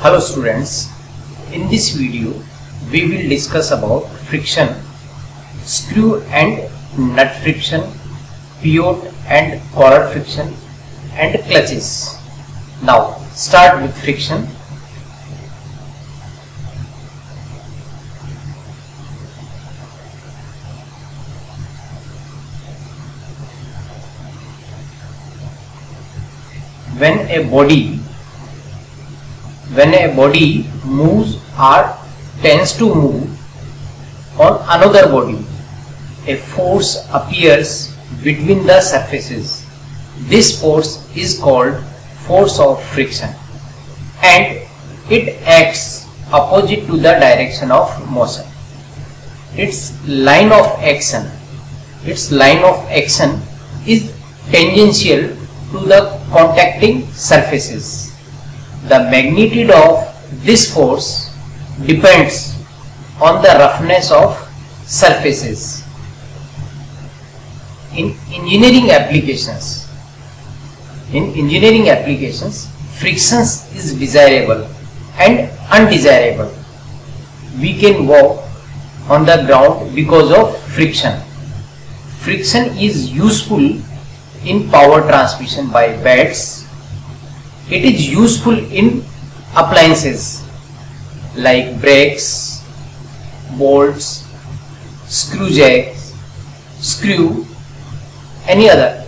Hello students, in this video we will discuss about friction, screw and nut friction, pivot and collar friction and clutches. Now start with friction. When a body moves or tends to move on another body, a force appears between the surfaces. This force is called force of friction and it acts opposite to the direction of motion. Its line of action is tangential to the contacting surfaces. The magnitude of this force depends on the roughness of surfaces. In engineering applications, friction is desirable and undesirable. We can walk on the ground because of friction. Friction is useful in power transmission by belts. It is useful in appliances like brakes, bolts, screw jacks, screw, any other.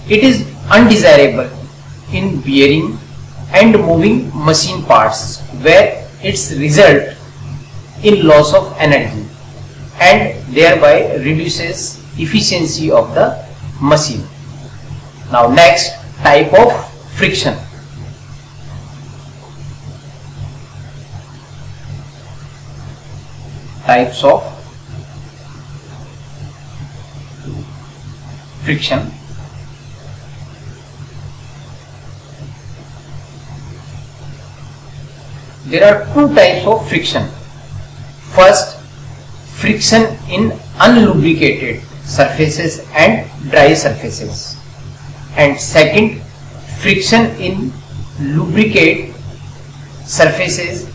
It is undesirable in bearing and moving machine parts where its result in loss of energy and thereby reduces efficiency of the machine. Now next, type of friction. Types of friction. There are two types of friction. First, friction in unlubricated surfaces and dry surfaces, and second, friction in lubricated surfaces.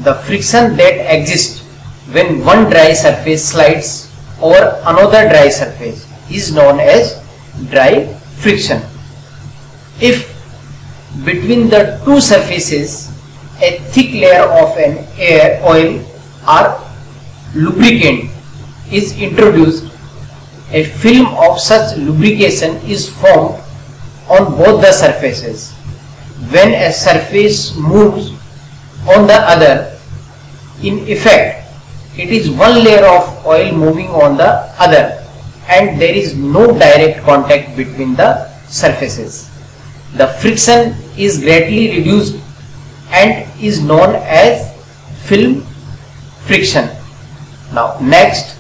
The friction that exists when one dry surface slides over another dry surface is known as dry friction. If between the two surfaces a thick layer of an air, oil or lubricant is introduced, a film of such lubrication is formed on both the surfaces. When a surface moves on the other, in effect it is one layer of oil moving on the other and there is no direct contact between the surfaces. The friction is greatly reduced and is known as film friction. Now next,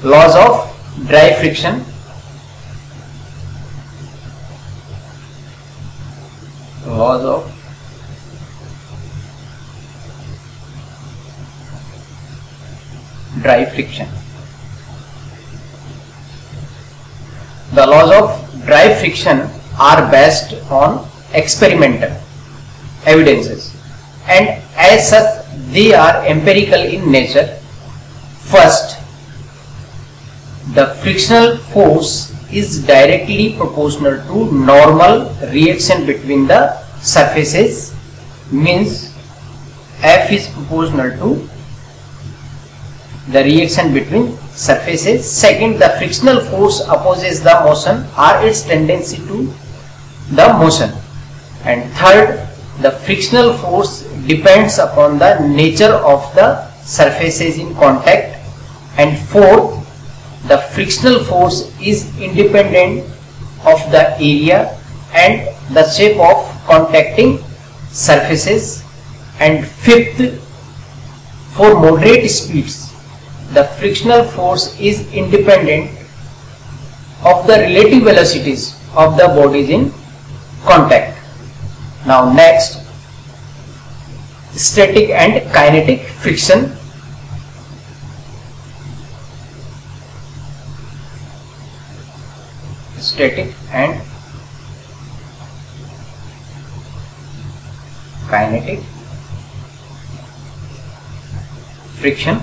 laws of dry friction. Laws of dry friction. The laws of dry friction are based on experimental evidences and as such they are empirical in nature. First, the frictional force is directly proportional to normal reaction between the surfaces, means F is proportional to the reaction between surfaces. Second, the frictional force opposes the motion or its tendency to the motion. And third, the frictional force depends upon the nature of the surfaces in contact. And fourth, the frictional force is independent of the area and the shape of contacting surfaces. And fifth, for moderate speeds, the frictional force is independent of the relative velocities of the bodies in contact. Now next, static and kinetic friction. Static and kinetic friction.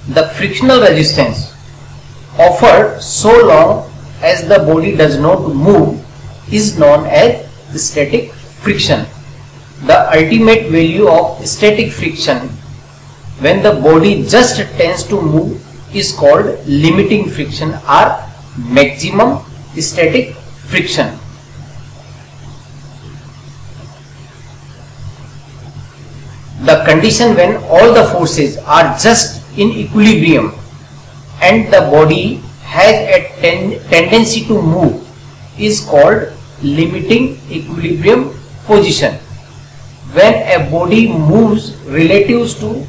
The frictional resistance offered so long as the body does not move is known as static friction. The ultimate value of static friction when the body just tends to move is called limiting friction or maximum static friction. The condition when all the forces are just in equilibrium and the body has a tendency to move is called limiting equilibrium position. When a body moves relative to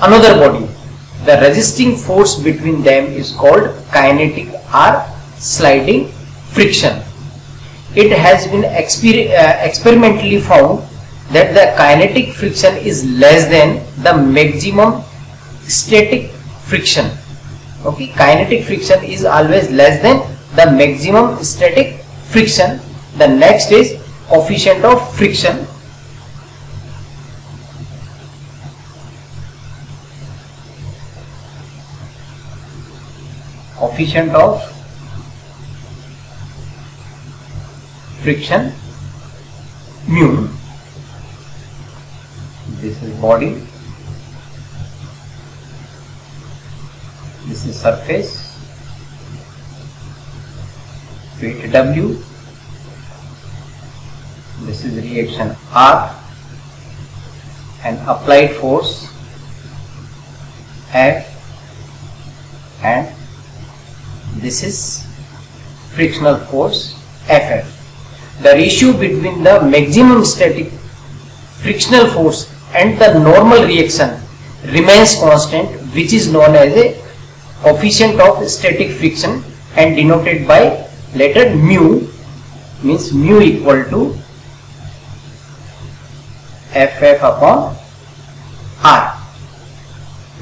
another body, the resisting force between them is called kinetic or sliding friction. It has been experimentally found that the kinetic friction is less than the maximum static friction. Okay, kinetic friction is always less than the maximum static friction. The next is coefficient of friction. Coefficient of friction mu. This is body, this is surface, weight W, this is reaction R, and applied force F, and this is frictional force FF. The ratio between the maximum static frictional force and the normal reaction remains constant, which is known as a coefficient of static friction and denoted by letter mu, means mu equal to FF upon R.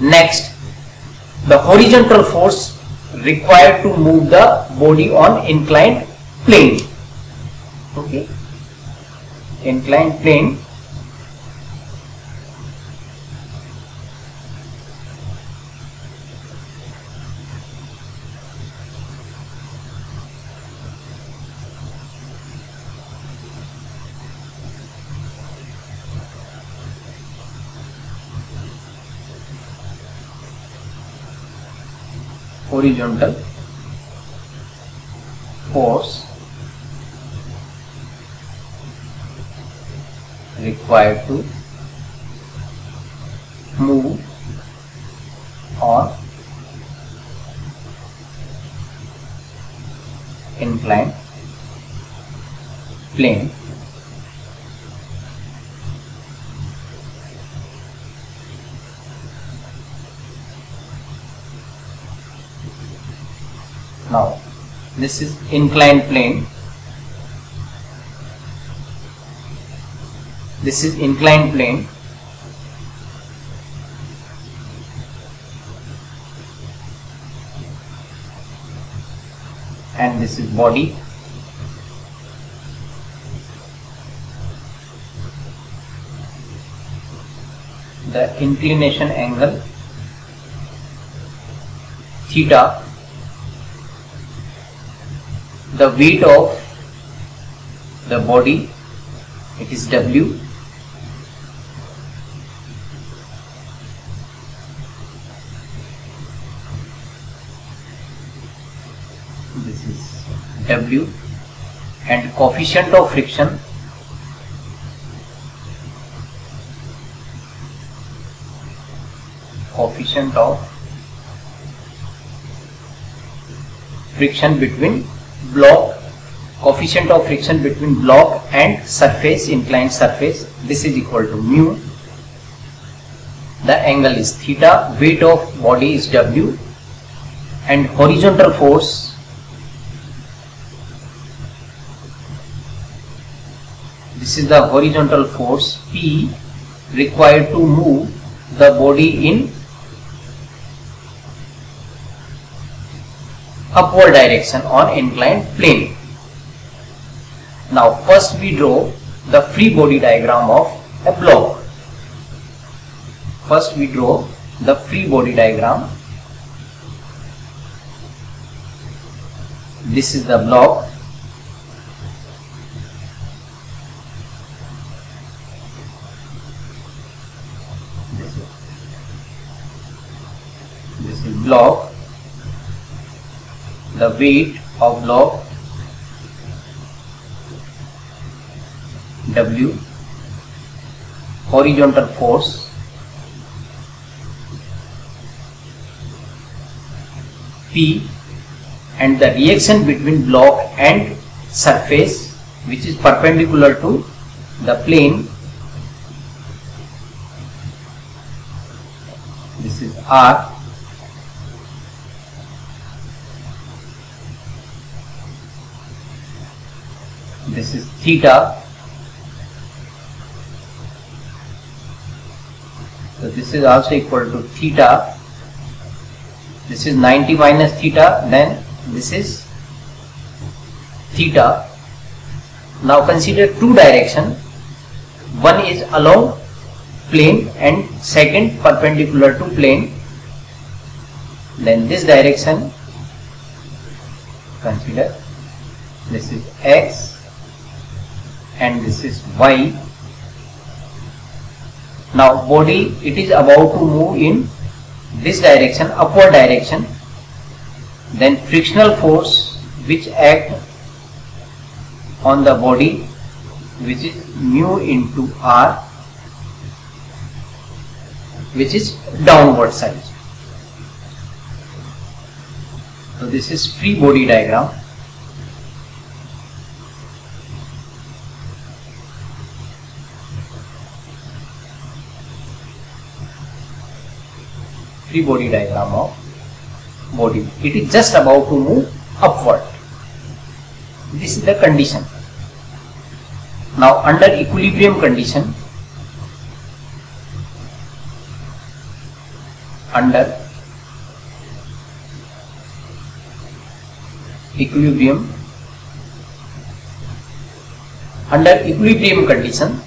Next, the horizontal force required to move the body on inclined plane. Okay, inclined plane. Horizontal force required to move on inclined plane. Now, this is inclined plane. This is inclined plane. And this is body. The inclination angle theta. The weight of the body, it is W. This is W, and coefficient of friction, coefficient of friction between block, coefficient of friction between block and surface, inclined surface, this is equal to mu. The angle is theta, weight of body is W, and horizontal force, this is the horizontal force P required to move the body in upward direction on inclined plane. Now first we draw the free body diagram of a block. First we draw the free body diagram. This is the block. This is block. The weight of block W, horizontal force P, and the reaction between block and surface which is perpendicular to the plane. This is R. This is theta. So this is also equal to theta. This is 90 minus theta, then this is theta. Now consider two directions. One is along plane and second perpendicular to plane. Then this direction, consider this is x and this is y. Now body, it is about to move in this direction, upward direction. Then frictional force which act on the body, which is mu into R, which is downward side. So this is free body diagram. Free body diagram of body. It is just about to move upward. This is the condition. Now under equilibrium condition, under equilibrium condition,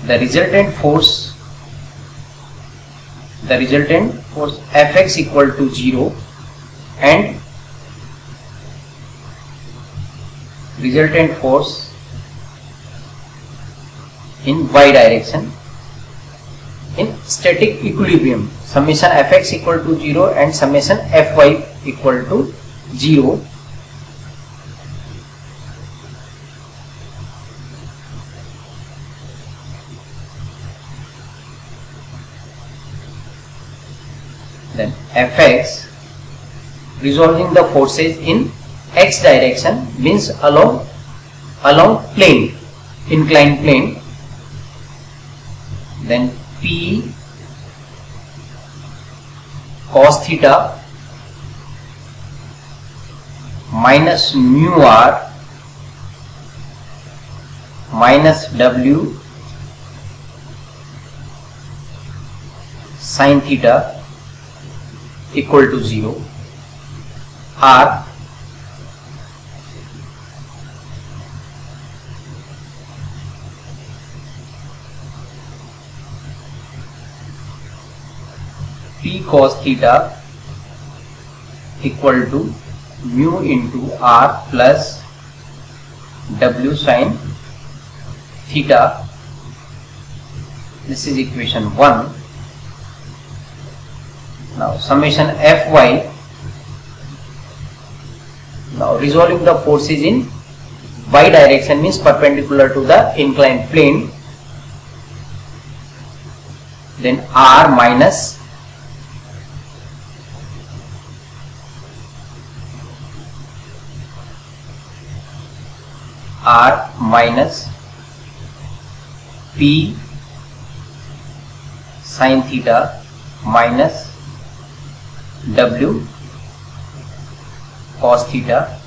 the resultant force Fx equal to 0 and resultant force in y direction in static equilibrium, summation Fx equal to 0 and summation Fy equal to 0. Then Fx resolving the forces in x direction means along plane, inclined plane. Then P cos theta minus mu R minus W sin theta equal to 0. R P cos theta equal to mu into R plus W sin theta. This is equation 1. Now summation Fy, now resolving the forces in y direction means perpendicular to the inclined plane. Then R minus P sin theta minus W cos theta,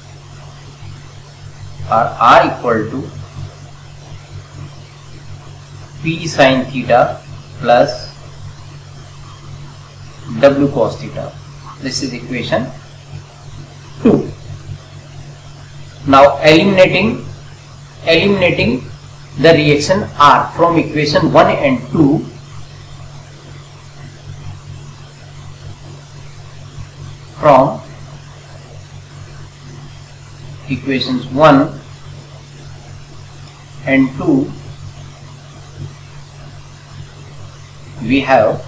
or R equal to P sin theta plus W cos theta. This is equation 2. Now eliminating the reaction R from equation 1 and 2, from equations 1 and 2, we have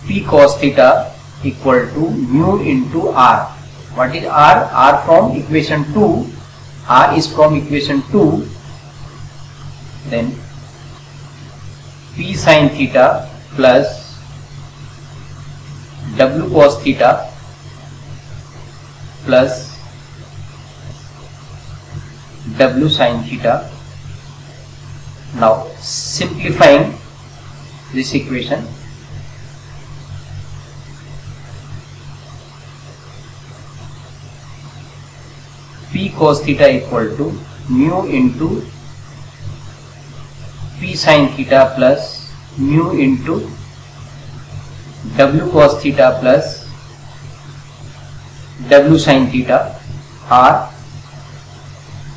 P cos theta equal to mu into R. What is R? R from equation 2. R is from equation 2. Then P sin theta plus W cos theta plus W sin theta. Now simplifying this equation, P cos theta equal to mu into P sin theta plus mu into W cos theta plus W sin theta, or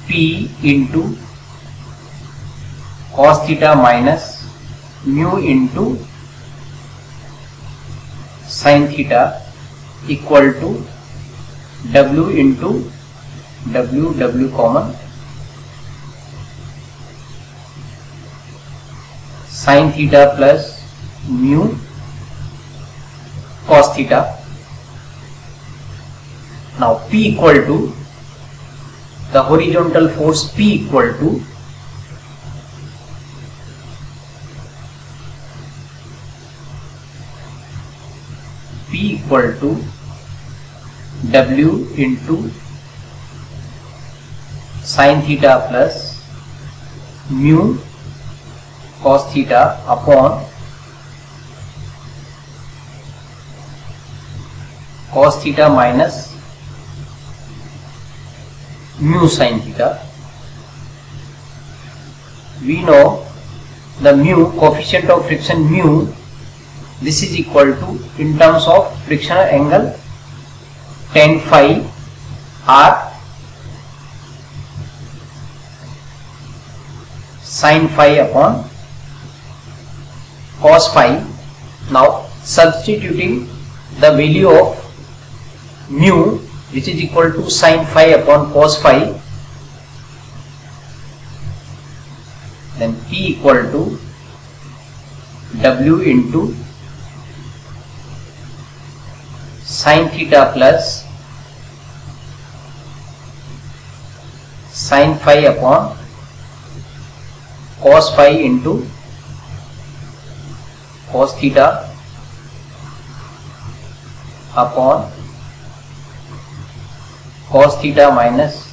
P into cos theta minus mu into sin theta equal to W into W common, sin theta plus mu cos theta. Now P equal to the horizontal force P equal to W into sin theta plus mu cos theta upon cos theta minus mu sin theta. We know the mu, coefficient of friction mu, this is equal to, in terms of frictional angle, tan phi r sin phi upon cos phi. Now substituting the value of mu, which is equal to sin phi upon cos phi, then P equal to W into sin theta plus sin phi upon cos phi into cos theta upon cos theta minus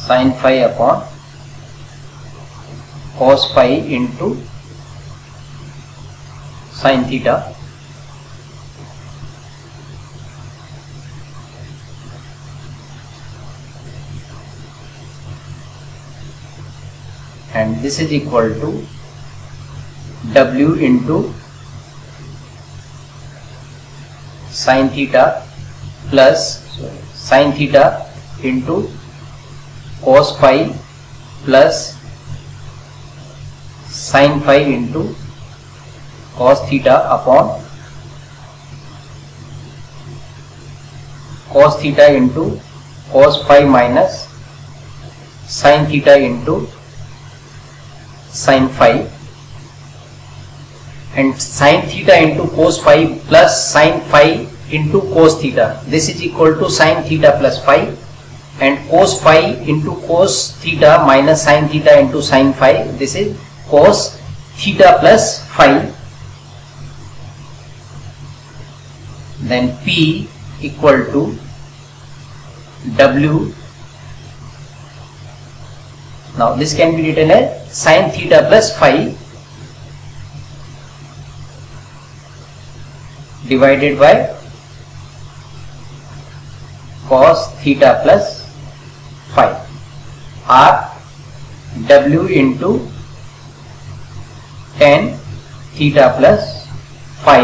sin phi upon cos phi into sin theta. And this is equal to W into sin theta plus sin theta into cos phi plus sin phi into cos theta upon cos theta into cos phi minus sin theta into sin phi, and sin theta into cos phi plus sin phi into cos theta, this is equal to sin theta plus phi, and cos phi into cos theta minus sin theta into sin phi, this is cos theta plus phi. Then P equal to W. Now this can be written as sin theta plus phi divided by cos theta plus phi, or W into tan theta plus phi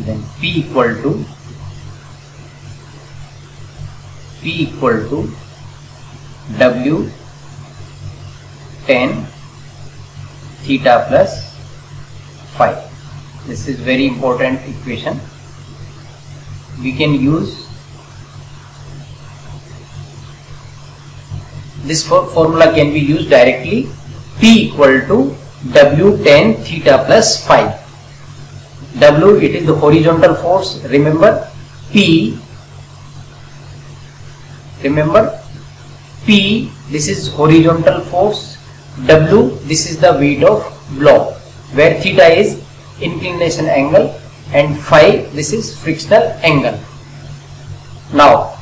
then P equal to W tan theta plus phi. This is very important equation. We can use this formula can be used directly. P equal to W tan theta plus phi. W, it is the horizontal force. Remember P, this is horizontal force. W, this is the weight of block, where theta is inclination angle and phi, this is frictional angle. Now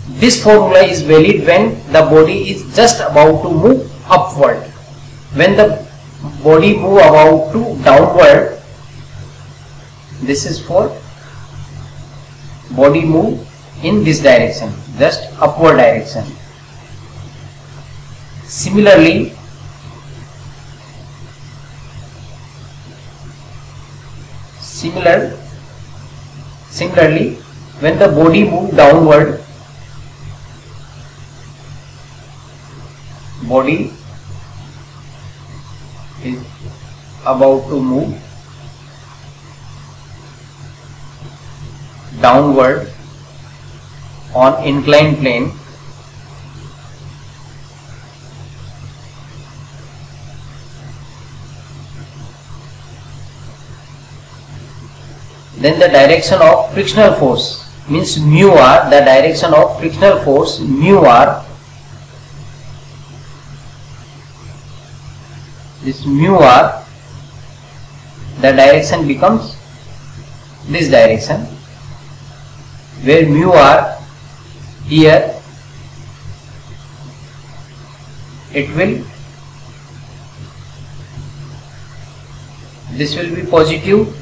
this formula is valid when the body is just about to move upward. When the body move about to downward, this is for body move in this direction, just upward direction. Similarly, when the body move downward, body is about to move downward on inclined plane, then the direction of frictional force means mu r, the direction of frictional force mu r, this mu r, the direction becomes this direction, where mu r here it will, this will be positive,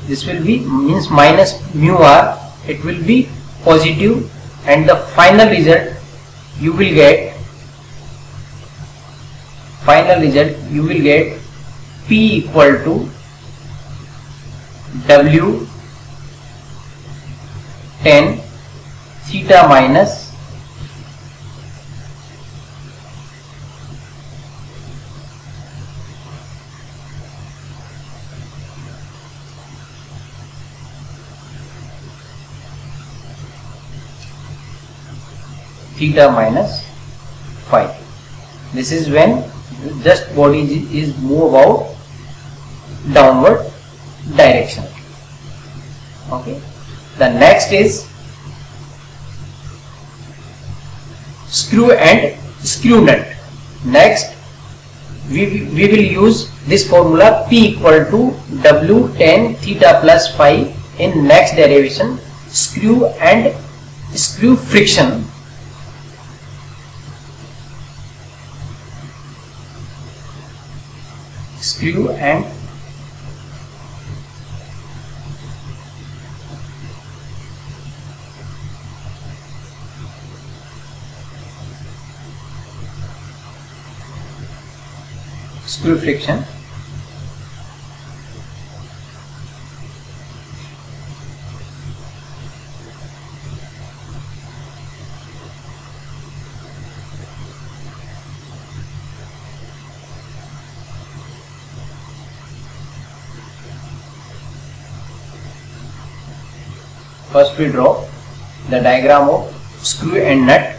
this will be means minus mu r, it will be positive, and the final result you will get P equal to W tan theta minus theta minus phi. This is when just body is move about downward direction. Okay. The next is screw and screw nut. Next we will use this formula P equal to W tan theta plus phi in next derivation, screw and screw friction. Screw and screw friction. First we draw the diagram of screw and nut.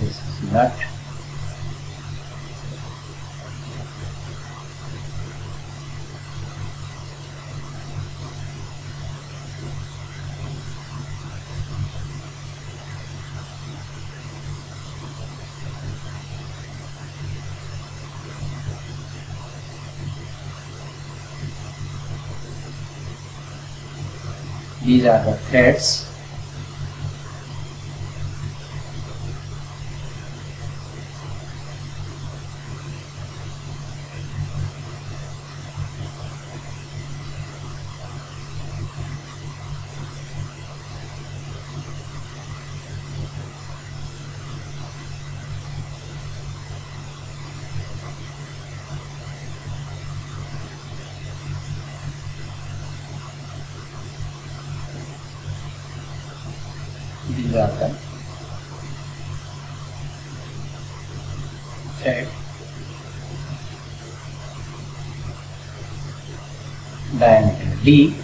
This is nut. These are the threads. These are the thread, diameter D,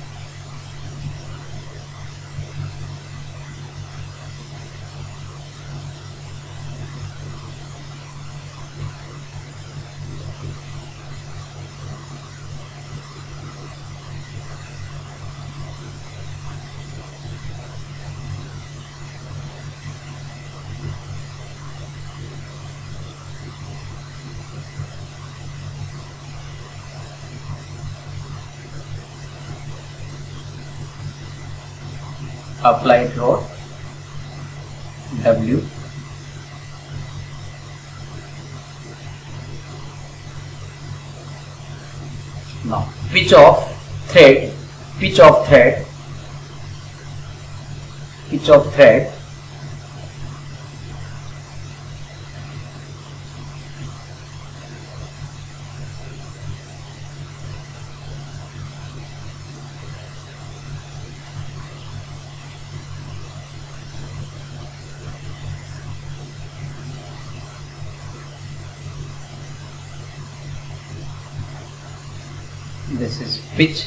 applied load W, now pitch of thread, pitch of thread, pitch of thread, this is pitch,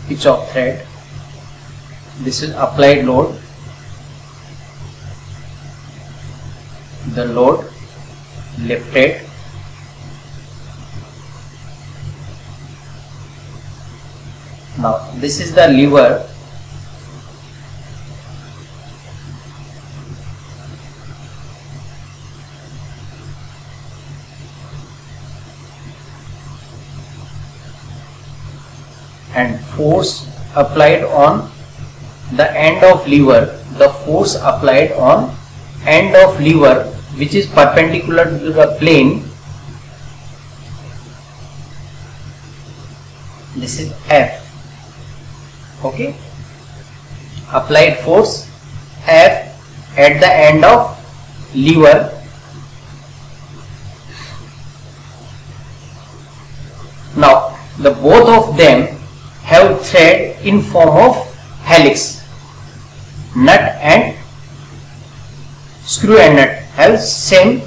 pitch of thread, this is applied load, the load lifted, now this is the lever, and force applied on the end of lever, the force applied on end of lever which is perpendicular to the plane, this is F, okay, applied force F at the end of lever, now the both of them have thread in form of helix, nut and screw and nut have same,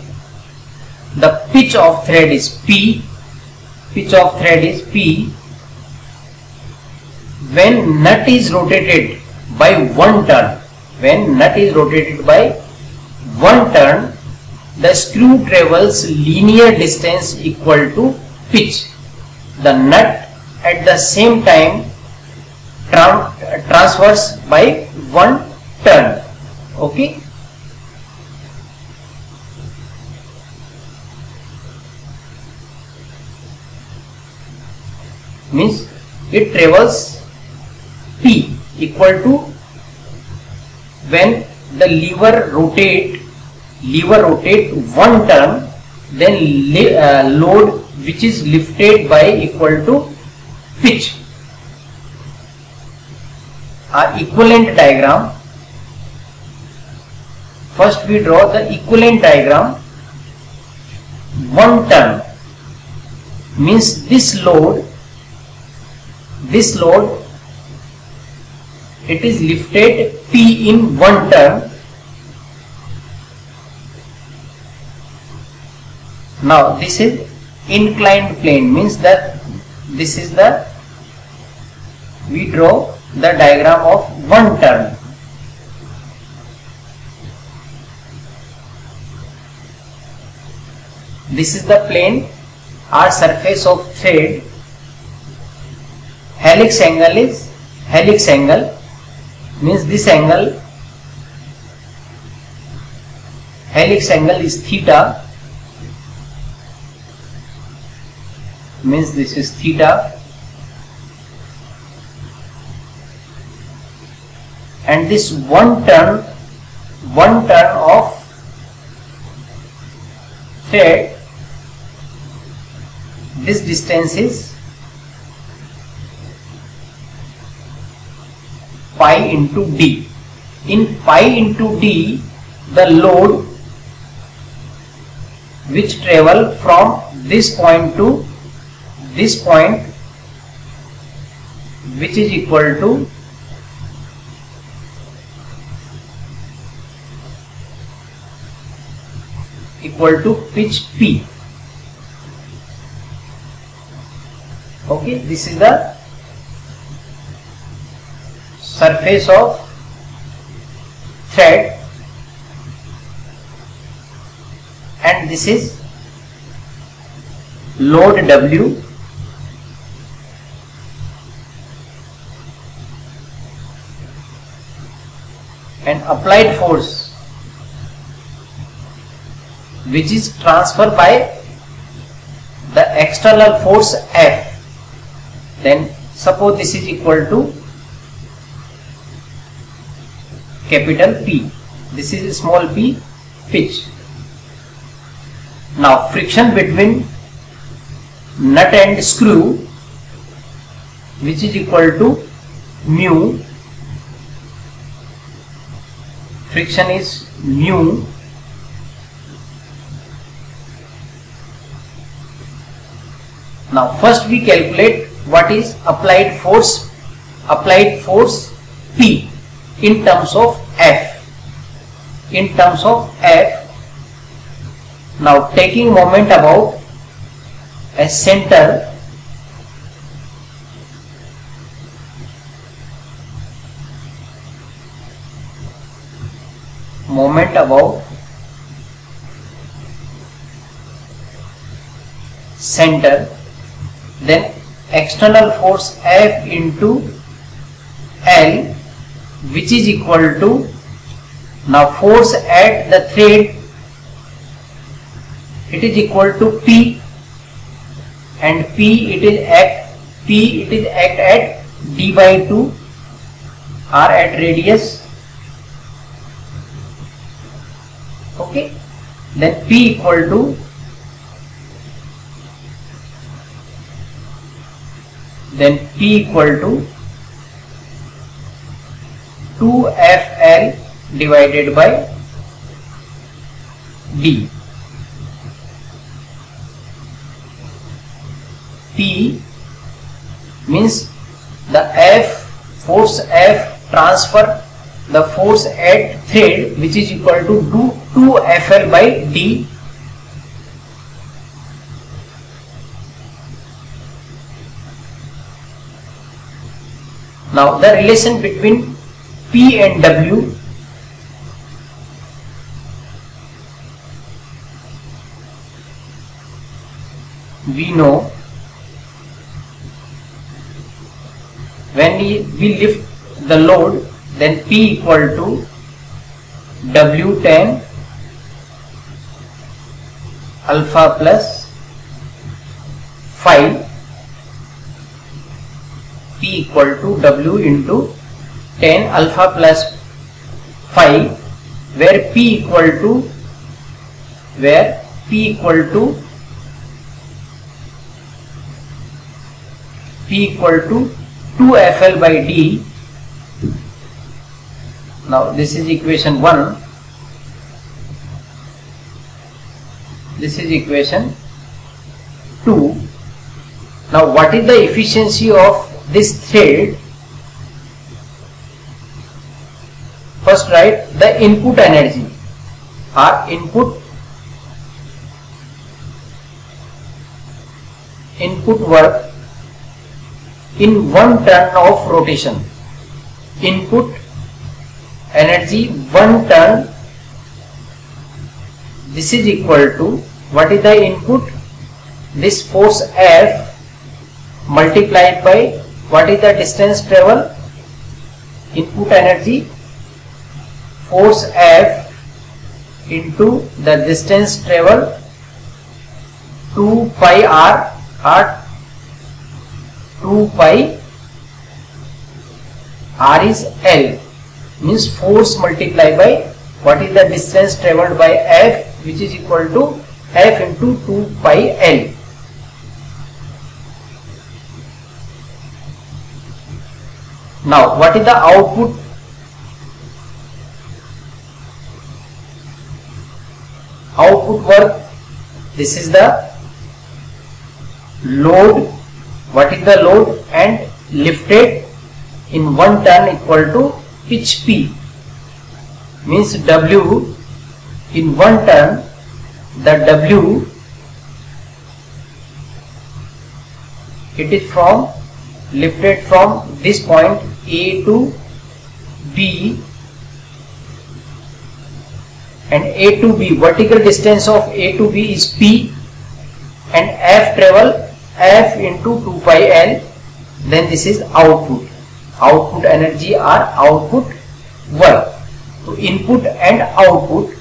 the pitch of thread is P, pitch of thread is P, when nut is rotated by one turn, when nut is rotated by one turn, the screw travels linear distance equal to pitch, the nut at the same time transverse by one turn, okay. Means it travels P equal to when the lever rotate one turn, then load which is lifted by equal to pitch. Our equivalent diagram, first we draw the equivalent diagram. One turn means this load it is lifted P in one turn. Now this is inclined plane, means that this is the, we draw the diagram of one turn. This is the plane or surface of thread. Helix angle is, helix angle means this angle, helix angle is theta, means this is theta, and this one turn of thread, this distance is pi into d. In pi into d, the load which travel from this point to this point, which is equal to pitch P. Okay, this is the surface of thread, and this is load W, and applied force which is transferred by the external force F. Then suppose this is equal to capital P, this is small p, pitch. Now friction between nut and screw, which is equal to mu, friction is mu, now first we calculate what is applied force P in terms of F. Now taking moment about a center, moment about center, then external force F into L, which is equal to, now force at the thread, it is equal to P, and P it is act at d by 2, r at radius. Okay, then P equal to, to 2FL divided by D. P means the force F transfer the force at thread, which is equal to 2FL by D. Now the relation between P and W, we know when we lift the load, then P equal to W tan alpha plus phi, P equal to W into tan alpha plus phi, where P equal to 2FL by D. Now this is equation 1, this is equation 2. Now what is the efficiency of this thread? First write the input energy, or input work in one turn of rotation. Input energy 1 turn, this is equal to, what is the input? This force F multiplied by what is the distance travel? Input energy force F into the distance travel 2 pi r, or 2 pi R is L, means force multiplied by what is the distance traveled by F, which is equal to F into 2 pi L. Now what is the output? Output work, this is the load. What is the load? And lifted in one turn equal to pitch P, means W in one turn, the W, it is from lifted from this point A to B, and A to B, vertical distance of A to B is P, and F travel F into 2 pi L, then this is output. Output energy or output work. So input and output.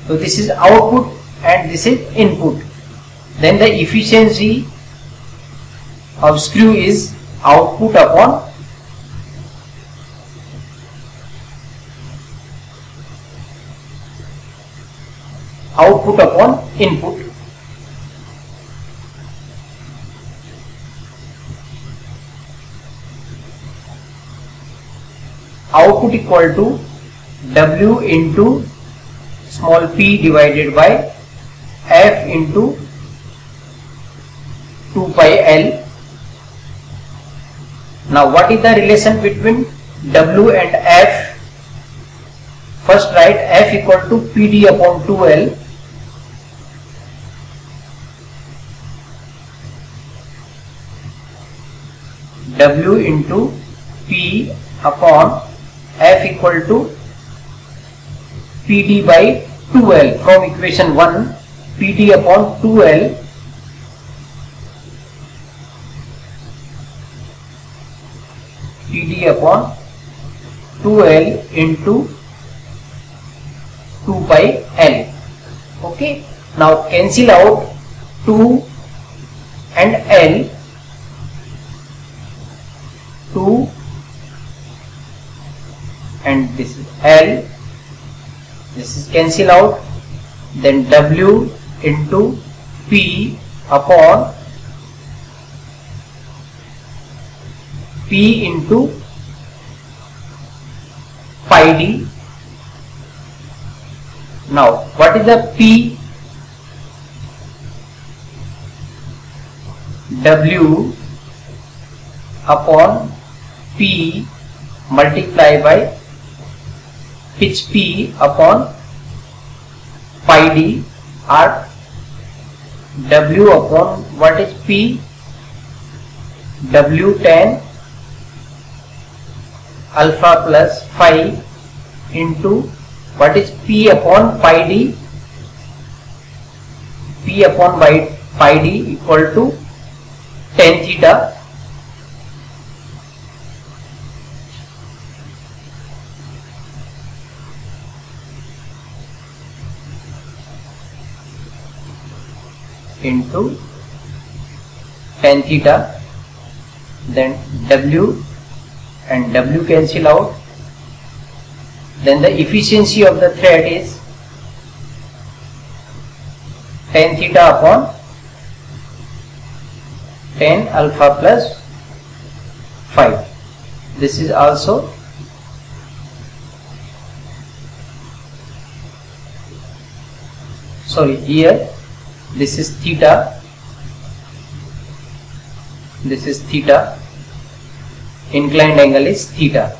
So this is output and this is input. Then the efficiency of screw is output upon input. Output equal to W into small p divided by F into 2 pi L. Now what is the relation between W and F? First write F equal to PD upon 2L. W into P upon F equal to PD by 2L. From equation 1, PD upon 2L PD upon 2L into 2 pi L. Okay. Now cancel out 2 and L. 2 and this is L, this is cancel out, then W into P upon P into pi D. Now what is the P? W upon P multiply by pitch P upon pi D, or W upon what is P? W tan alpha plus phi into what is P upon pi D? P upon pi D equal to tan theta into tan theta, then W and W cancel out, then the efficiency of the thread is tan theta upon tan alpha plus phi. This is also here this is theta, this is theta, inclined angle is theta.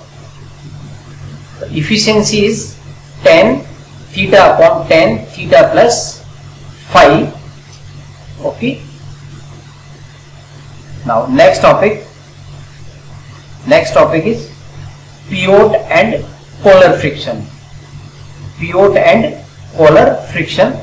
The efficiency is tan theta upon tan theta plus phi. Okay. Now next topic is pivot and collar friction. Pivot and collar friction.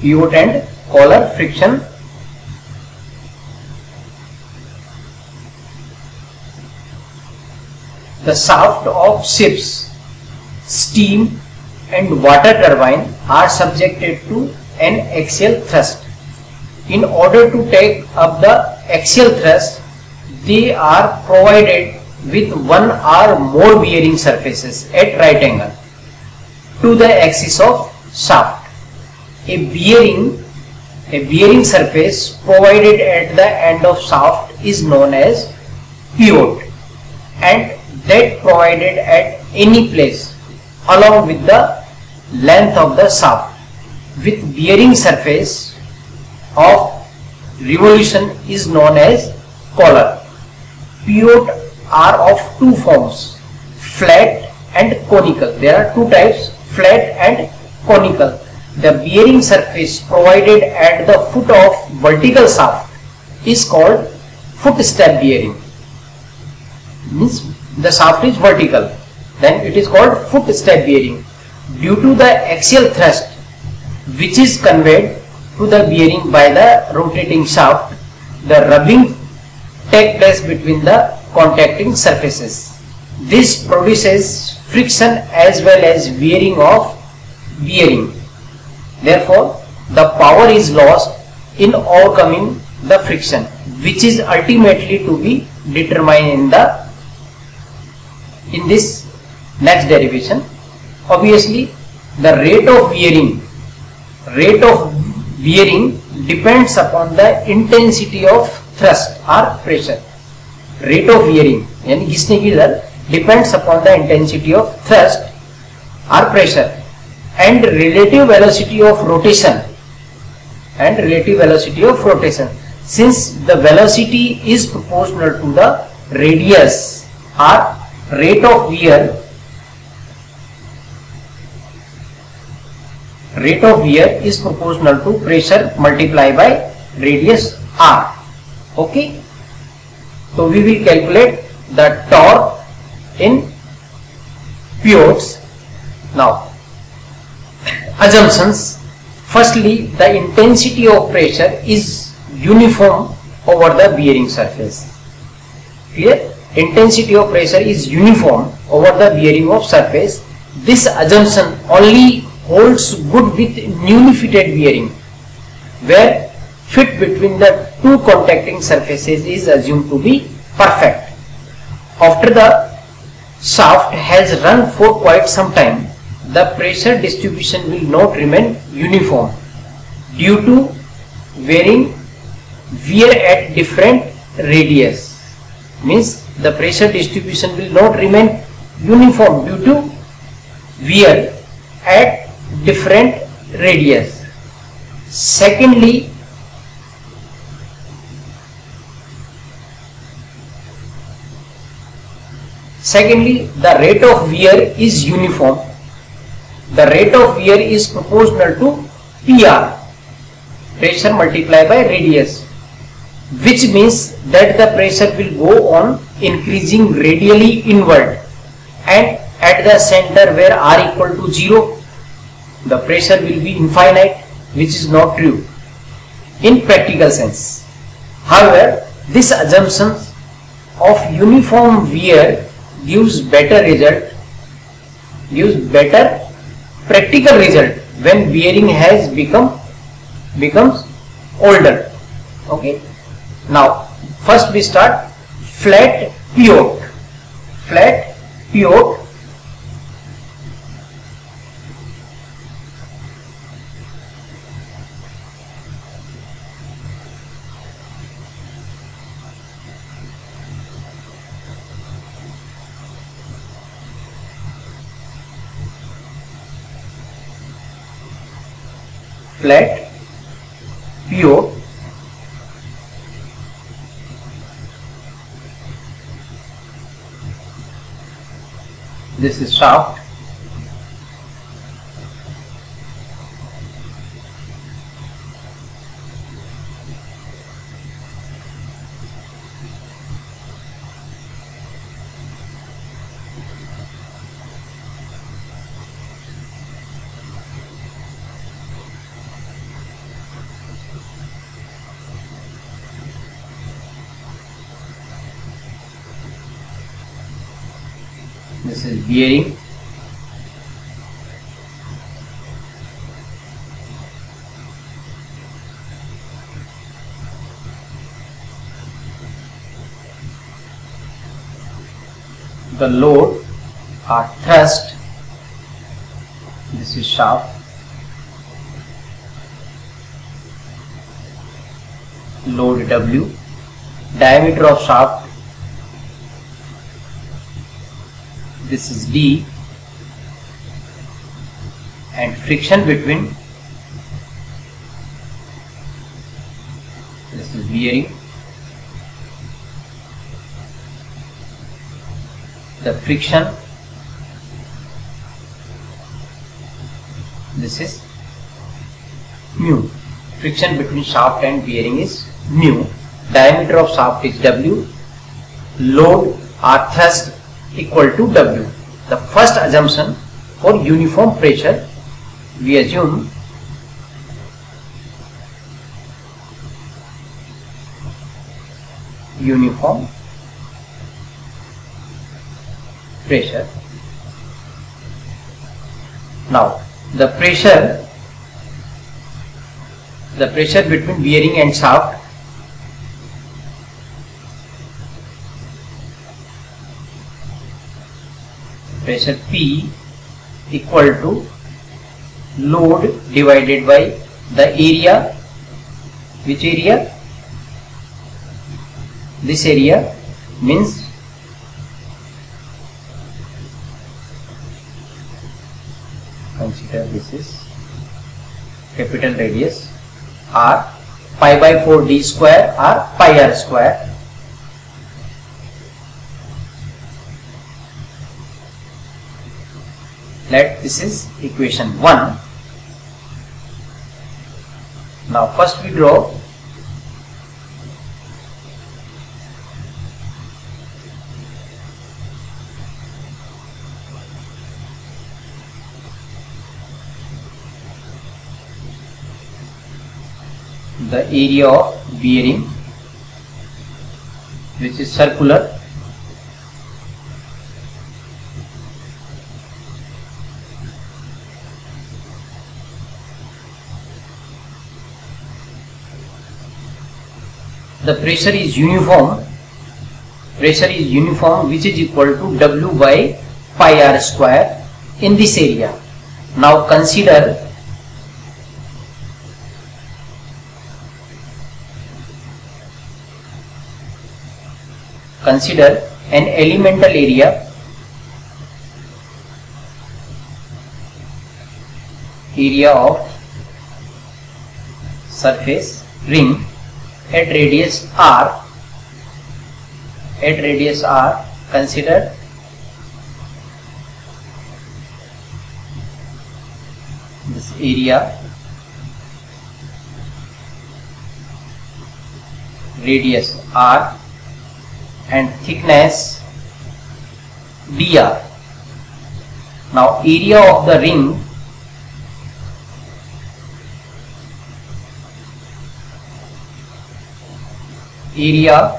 pivot and collar friction. The shaft of ships, steam and water turbine are subjected to an axial thrust. In order to take up the axial thrust, they are provided with one or more bearing surfaces at right angle to the axis of shaft. A bearing surface provided at the end of shaft is known as pivot, and that provided at any place along with the length of the shaft with bearing surface of revolution is known as collar. Pivot are of two forms, flat and conical. There are two types, flat and conical. The bearing surface provided at the foot of vertical shaft is called foot step bearing. Means the shaft is vertical, then it is called foot step bearing. Due to the axial thrust which is conveyed to the bearing by the rotating shaft, the rubbing takes place between the contacting surfaces. This produces friction as well as wearing of bearing. Therefore, the power is lost in overcoming the friction, which is ultimately to be determined in this next derivation. Obviously, the rate of bearing depends upon the intensity of thrust or pressure. Rate of bearing यानी घिसने की दर depends upon the intensity of thrust or pressure and relative velocity of rotation. Since the velocity is proportional to the radius or rate of wear is proportional to pressure multiplied by radius r. Okay, so we will calculate the torque in pivots. Now, assumptions. Firstly, the intensity of pressure is uniform over the bearing surface. Clear? Intensity of pressure is uniform over the bearing of surface. This assumption only holds good with newly fitted bearing, where fit between the two contacting surfaces is assumed to be perfect. After the shaft has run for quite some time, the pressure distribution will not remain uniform due to wear at different radius. Means the pressure distribution will not remain uniform due to wear at different radius. Secondly, the rate of wear is uniform. The rate of wear is proportional to PR, pressure multiplied by radius, which means that the pressure will go on increasing radially inward, and at the center where R equal to 0, the pressure will be infinite, which is not true in practical sense. However, this assumption of uniform wear gives better practical result when bearing has becomes older. Okay. Now, first we start flat pivot. Flat pivot. Flat pivot. This is shaft. This is bearing. The load or thrust, this is shaft, load W, diameter of shaft, this is D, and friction between, this is bearing. The friction, this is mu. Friction between shaft and bearing is mu. Diameter of shaft is W. Load or thrust equal to W. The first assumption for uniform pressure, we assume uniform pressure. Now the pressure between bearing and shaft, pressure P equal to load divided by the area. Which area? This area, means consider this is capital radius, r, pi by 4 d square or pi r square. Let this is equation 1. Now first we draw the area of bearing, which is circular. The pressure is uniform. Pressure is uniform, which is equal to W by pi r square in this area. Now consider an elemental area of surface ring at radius r. Consider this area, radius r, and thickness dr. Now area of the ring, area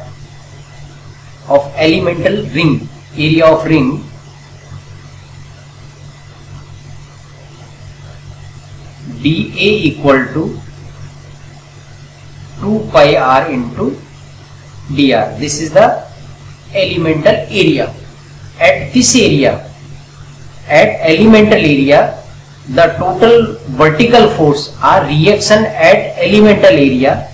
of elemental ring, area of ring, dA equal to 2 pi r into dr. This is the elemental area. At this area, at elemental area, the total vertical force or reaction at elemental area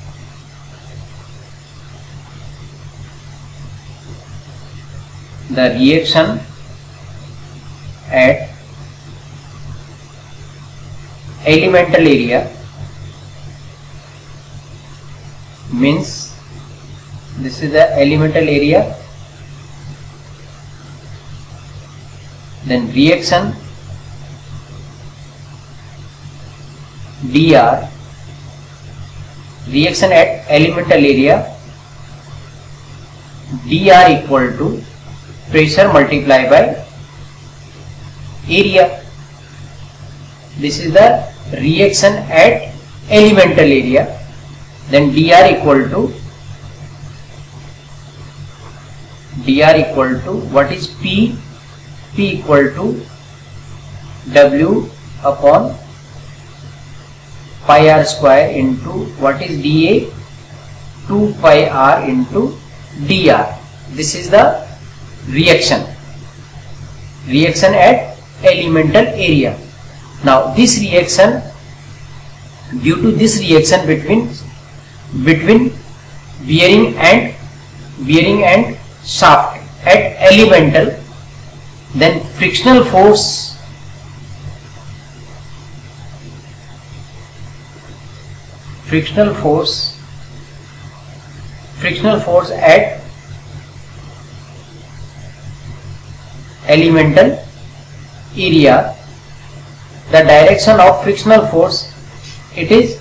means this is the elemental area, then reaction dr, reaction at elemental area, dr equal to pressure multiplied by area. This is the reaction at elemental area, then dr equal to what is P? P equal to W upon pi r square into what is dA, 2 pi r into dr. This is the reaction at elemental area. Now this reaction, due to this reaction between bearing and shaft at elemental, then frictional force at elemental area, the direction of frictional force, it is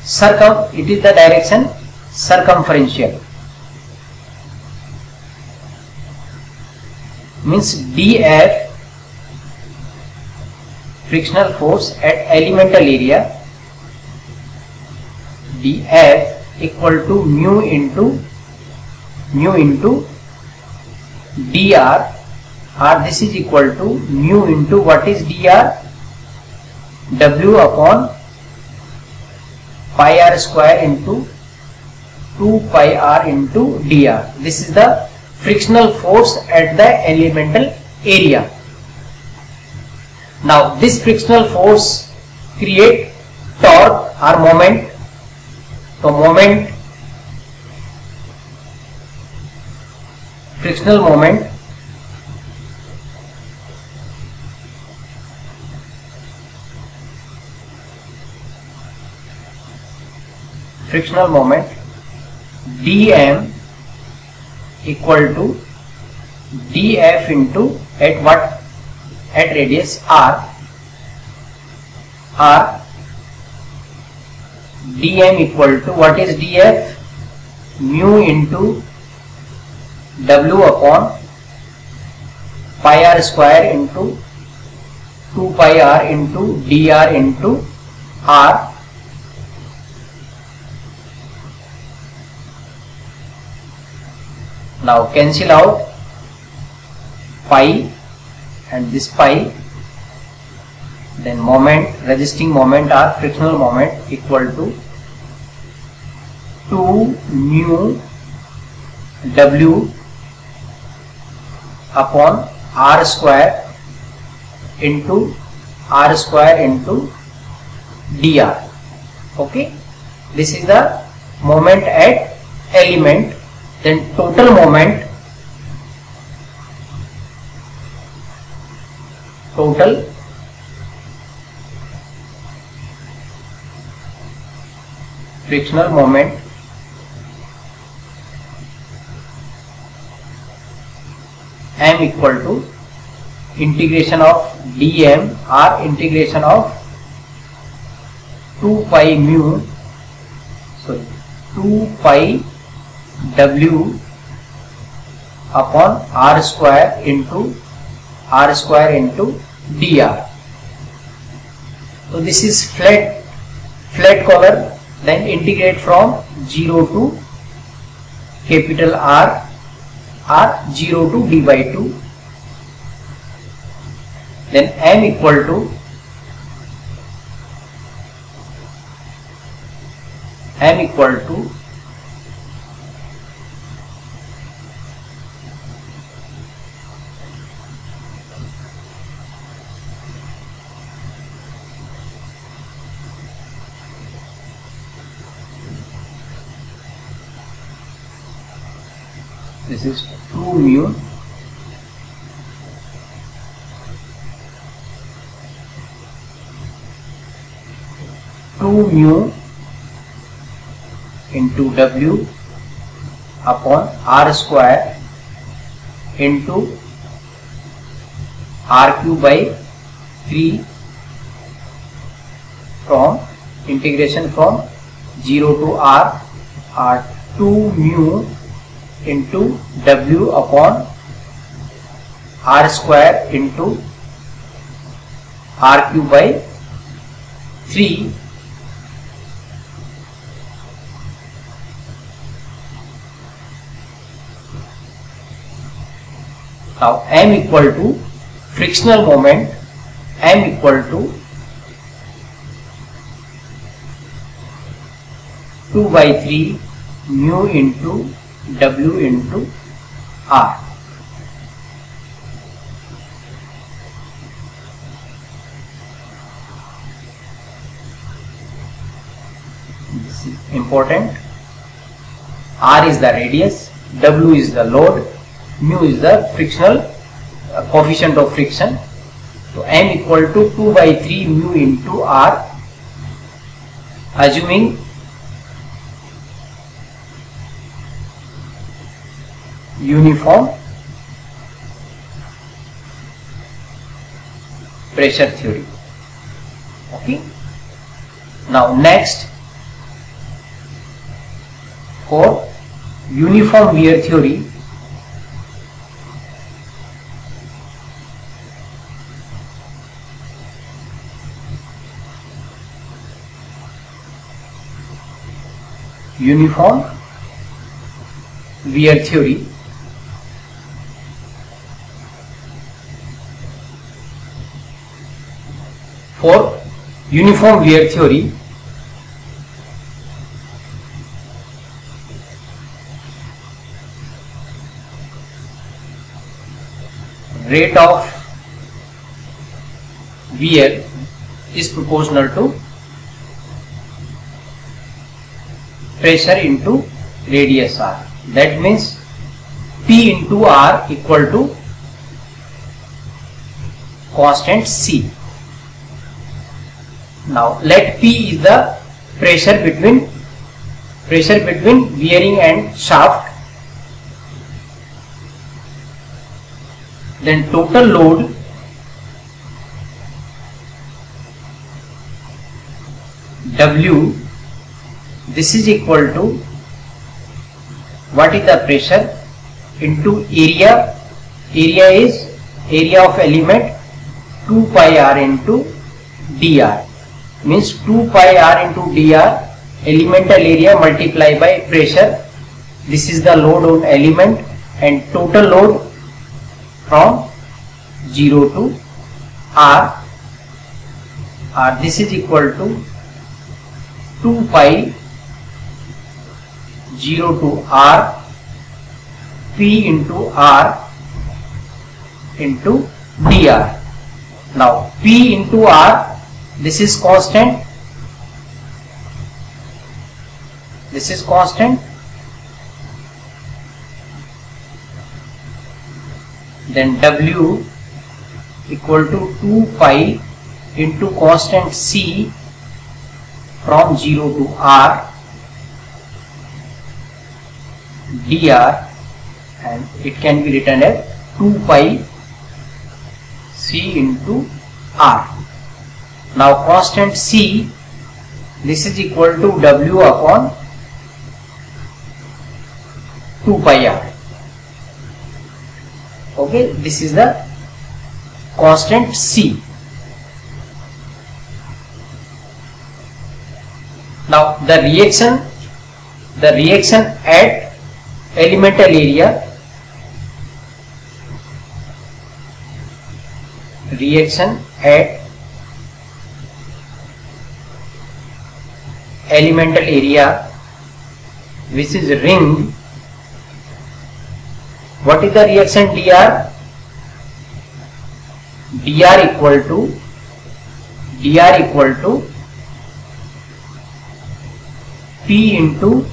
the direction circumferential, means dF, frictional force at elemental area, dF equal to mu into dr, or this is equal to mu into what is dr, W upon pi r square into 2 pi r into dr. This is the frictional force at the elemental area. Now this frictional force create torque or moment. So frictional moment dm equal to df into at radius r, dm equal to what is df, mu into W upon pi r square into 2 pi r into dr into r. Now cancel out pi and this pi, then moment, resisting moment or frictional moment equal to 2 mu W upon r square into dr. Okay, this is the moment at element. Then total moment, frictional moment m equal to integration of dm or integration of 2 pi mu, sorry, 2 pi W upon r square into dr. So this is flat color. Then integrate from 0 to capital R or 0 to d by 2. Then m equal to this is 2 mu into W upon r square into r cube by 3 from integration from 0 to r, 2 mu into W upon r square into r cube by 3 . Now M equal to frictional moment, M equal to 2 by 3 mu into W into R. This is important. R is the radius, W is the load, mu is the frictional coefficient of friction. So M equal to 2 by 3 mu into R, assuming uniform pressure theory. Okay. Now next, for uniform wear theory, uniform wear theory, for uniform wear theory, rate of wear is proportional to pressure into radius R. That means P into R equal to constant C. Now let P is the pressure between bearing and shaft. Then total load W, this is equal to what is the pressure into area. Area is area of element 2 pi r into dr, means 2 pi r into dr, elemental area multiplied by pressure. This is the load on element, and total load from 0 to r, this is equal to 2 pi 0 to r P into r into dr. Now P into r, this is constant, this is constant, then W equal to 2 pi into constant C from 0 to r dr, and it can be written as 2 pi C into r. Now constant C, this is equal to W upon 2 pi r. Okay, this is the constant C. Now the reaction at elemental area, reaction at elemental area, which is ring. What is the reaction dr? dr equal to P into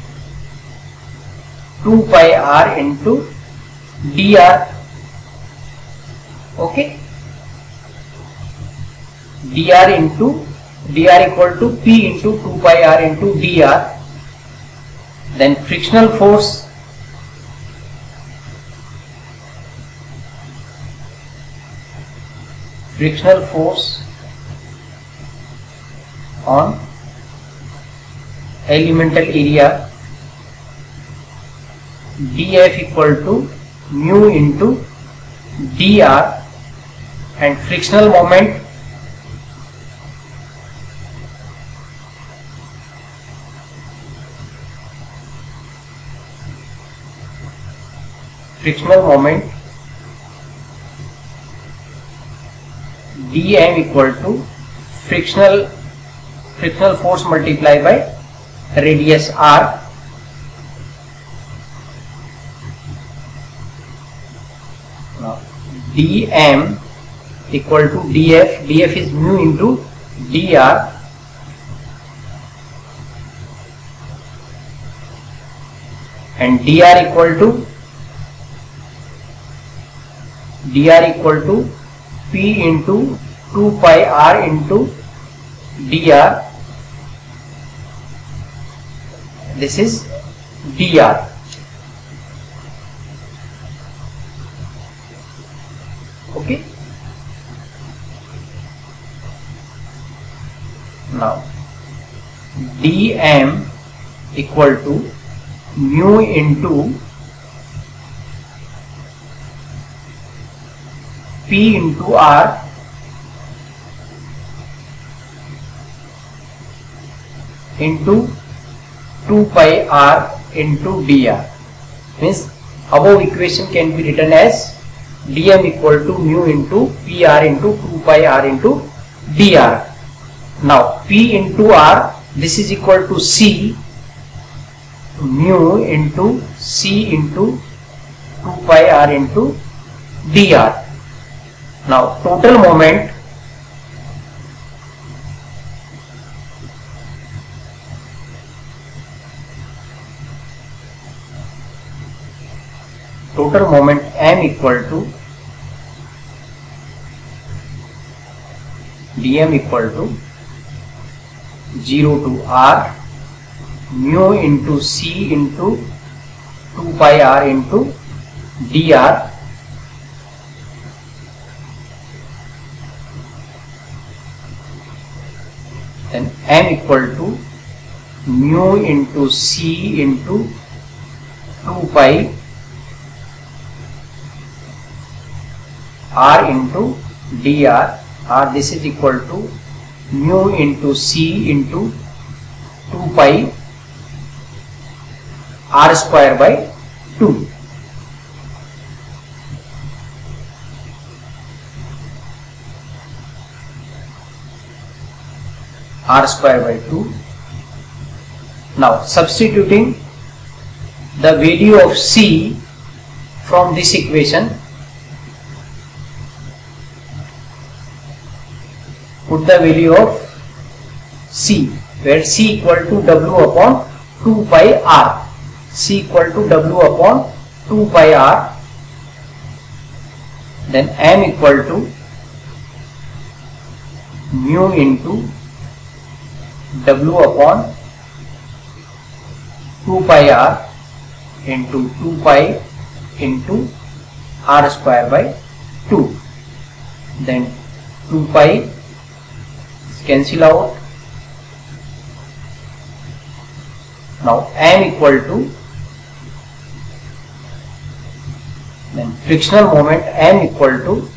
2 pi r into dr. Okay, dr equal to P into 2 pi r into dr. Then frictional force, on elemental area, dF equal to mu into dr, and frictional moment dm equal to frictional force multiplied by radius r. Now dm equal to df is mu into dr, and dr equal to p into 2 pi r into dr. This is dr. Okay. Now dm equal to mu into p into r into 2 pi r into dr. Means above equation can be written as dm equal to mu into pr into 2 pi r into dr. Now p into r, this is equal to c mu into c into 2 pi r into dr. Now total moment m equal to dm equal to 0 to r mu into c into 2 pi r into dr. Then m equal to mu into c into 2 pi r into dr, or this is equal to mu into c into 2 pi r square by 2. R square by 2. Now substituting the value of c from this equation, put the value of c, where c equal to w upon 2 pi r, c equal to w upon 2 pi r, then m equal to mu into w upon 2 pi r into 2 pi into r square by 2. Then 2 pi cancel out. Now m equal to, then frictional moment m equal to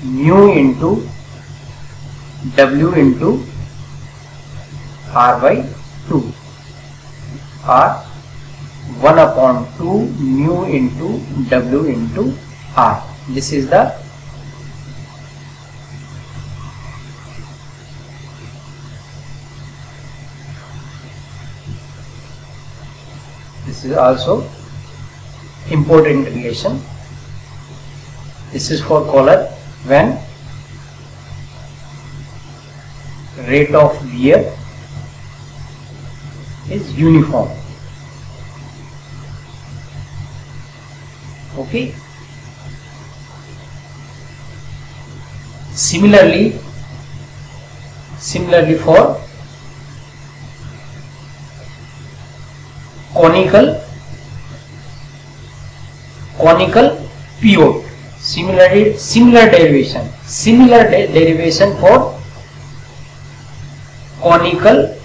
mu into w into r by 2, or 1 upon 2 mu into w into r. This is also important relation. This is for collar when rate of wear is uniform. Okay. Similarly for conical pivot, similar derivation for conical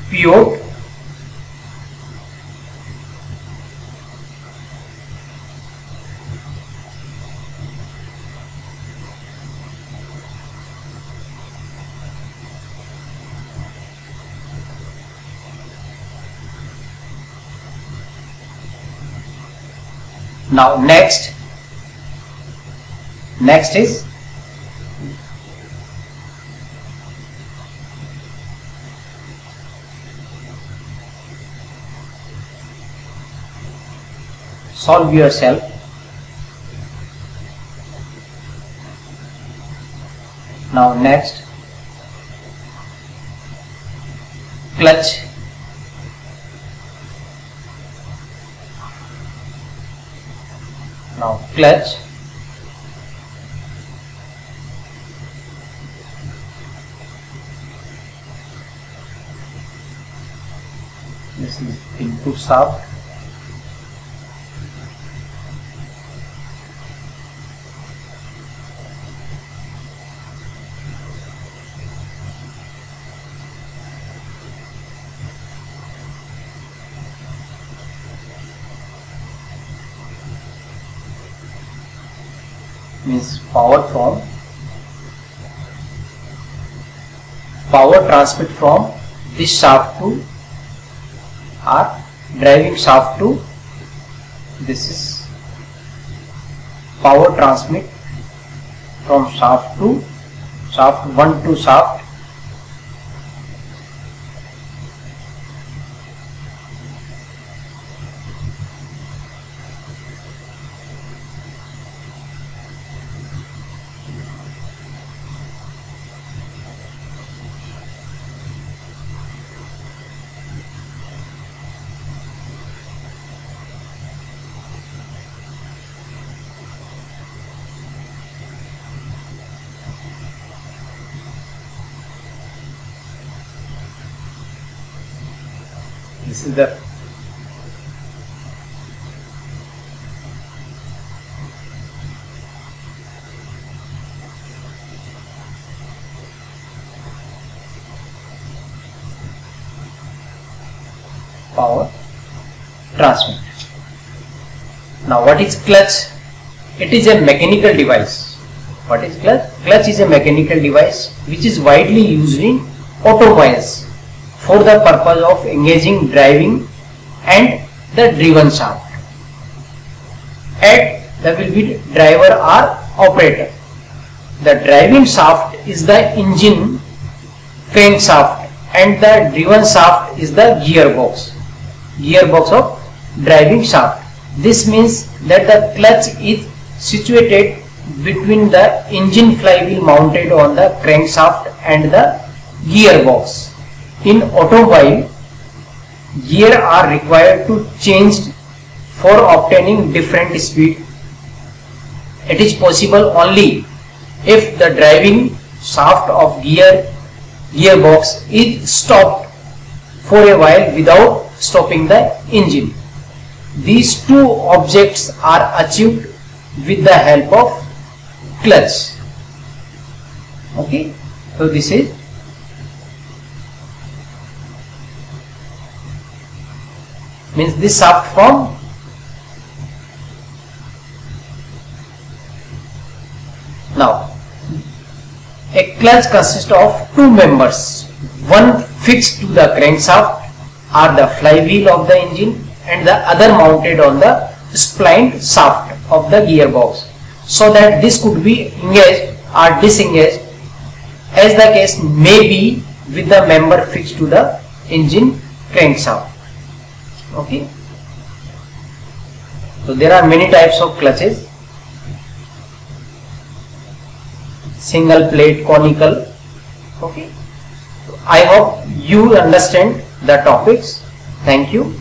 pivot. Now next, Next is solve yourself. Now next, clutch. Now clutch, this is input shaft. Means power transmit from this shaft to or driving shaft to, this is power transmit from shaft 1 to shaft this is the power transmit. Now what is clutch? It is a mechanical device. What is clutch? Clutch is a mechanical device which is widely used in automobiles for the purpose of engaging driving and the driven shaft. And there will be driver or operator. The driving shaft is the engine crankshaft and the driven shaft is the gearbox of driving shaft. This means that the clutch is situated between the engine flywheel mounted on the crankshaft and the gearbox. In automobile, gear are required to change for obtaining different speed. It is possible only if the driving shaft of gearbox is stopped for a while without stopping the engine. These two objects are achieved with the help of clutch. Okay, so this is means this shaft form now a clutch consists of two members, one fixed to the crankshaft or the flywheel of the engine and the other mounted on the splined shaft of the gearbox, so that this could be engaged or disengaged as the case may be with the member fixed to the engine crankshaft. Okay, so there are many types of clutches: single plate, conical. Okay, I hope you understand the topics. Thank you.